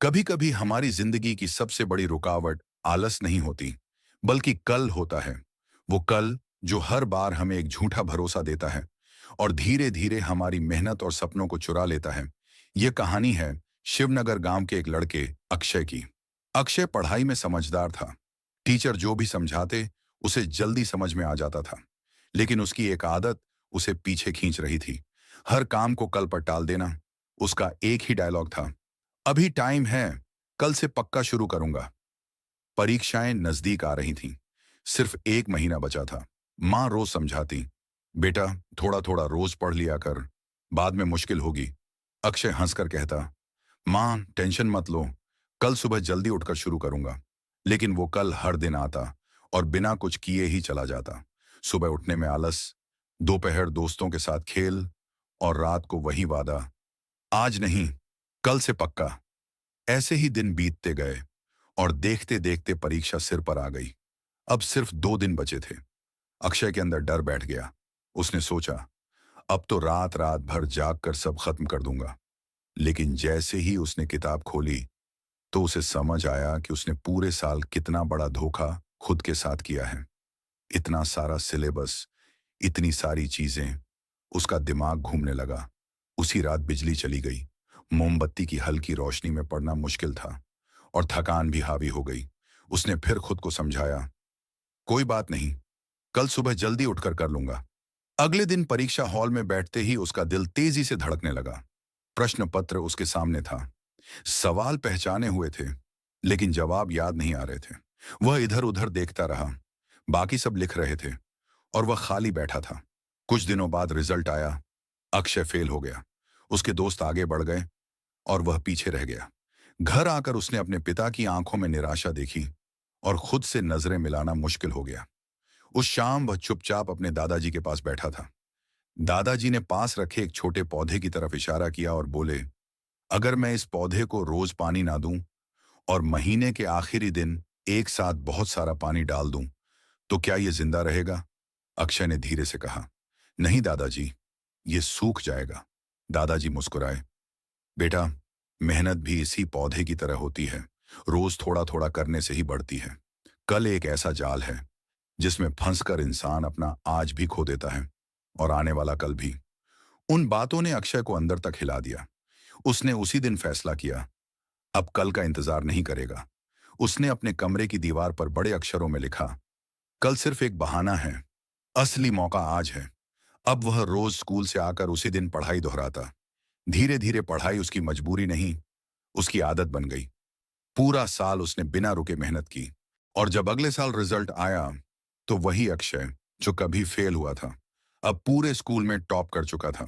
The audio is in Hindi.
कभी कभी हमारी जिंदगी की सबसे बड़ी रुकावट आलस नहीं होती, बल्कि कल होता है। वो कल जो हर बार हमें एक झूठा भरोसा देता है और धीरे धीरे हमारी मेहनत और सपनों को चुरा लेता है। ये कहानी है शिवनगर गांव के एक लड़के अक्षय की। अक्षय पढ़ाई में समझदार था। टीचर जो भी समझाते उसे जल्दी समझ में आ जाता था। लेकिन उसकी एक आदत उसे पीछे खींच रही थी। हर काम को कल पर टाल देना। उसका एक ही डायलॉग था, अभी टाइम है, कल से पक्का शुरू करूंगा। परीक्षाएं नजदीक आ रही थीं। सिर्फ एक महीना बचा था। माँ रोज समझाती, बेटा थोड़ा थोड़ा रोज पढ़ लिया कर, बाद में मुश्किल होगी। अक्षय हंसकर कहता, माँ टेंशन मत लो, कल सुबह जल्दी उठकर शुरू करूंगा। लेकिन वो कल हर दिन आता और बिना कुछ किए ही चला जाता। सुबह उठने में आलस, दोपहर दोस्तों के साथ खेल, और रात को वही वादा, आज नहीं, कल से पक्का। ऐसे ही दिन बीतते गए और देखते देखते परीक्षा सिर पर आ गई। अब सिर्फ 2 दिन बचे थे। अक्षय के अंदर डर बैठ गया। उसने सोचा, अब तो रात रात भर जाग कर सब खत्म कर दूंगा। लेकिन जैसे ही उसने किताब खोली तो उसे समझ आया कि उसने पूरे साल कितना बड़ा धोखा खुद के साथ किया है। इतना सारा सिलेबस, इतनी सारी चीजें। उसका दिमाग घूमने लगा। उसी रात बिजली चली गई। मोमबत्ती की हल्की रोशनी में पढ़ना मुश्किल था और थकान भी हावी हो गई। उसने फिर खुद को समझाया, कोई बात नहीं, कल सुबह जल्दी उठकर कर लूंगा। अगले दिन परीक्षा हॉल में बैठते ही उसका दिल तेजी से धड़कने लगा। प्रश्न पत्र उसके सामने था। सवाल पहचाने हुए थे, लेकिन जवाब याद नहीं आ रहे थे। वह इधर उधर देखता रहा। बाकी सब लिख रहे थे और वह खाली बैठा था। कुछ दिनों बाद रिजल्ट आया। अक्षय फेल हो गया। उसके दोस्त आगे बढ़ गए और वह पीछे रह गया। घर आकर उसने अपने पिता की आंखों में निराशा देखी और खुद से नजरें मिलाना मुश्किल हो गया। उस शाम वह चुपचाप अपने दादाजी के पास बैठा था। दादाजी ने पास रखे एक छोटे पौधे की तरफ इशारा किया और बोले, अगर मैं इस पौधे को रोज पानी ना दूं और महीने के आखिरी दिन एक साथ बहुत सारा पानी डाल दूं, तो क्या यह जिंदा रहेगा? अक्षय ने धीरे से कहा, नहीं दादाजी, ये सूख जाएगा। दादाजी मुस्कुराए, बेटा, मेहनत भी इसी पौधे की तरह होती है, रोज थोड़ा थोड़ा करने से ही बढ़ती है। कल एक ऐसा जाल है जिसमें फंसकर इंसान अपना आज भी खो देता है और आने वाला कल भी। उन बातों ने अक्षय को अंदर तक हिला दिया। उसने उसी दिन फैसला किया, अब कल का इंतजार नहीं करेगा। उसने अपने कमरे की दीवार पर बड़े अक्षरों में लिखा, कल सिर्फ एक बहाना है, असली मौका आज है। अब वह रोज स्कूल से आकर उसी दिन पढ़ाई दोहराता। धीरे धीरे पढ़ाई उसकी मजबूरी नहीं, उसकी आदत बन गई। पूरा साल उसने बिना रुके मेहनत की और जब अगले साल रिजल्ट आया तो वही अक्षय जो कभी फेल हुआ था, अब पूरे स्कूल में टॉप कर चुका था।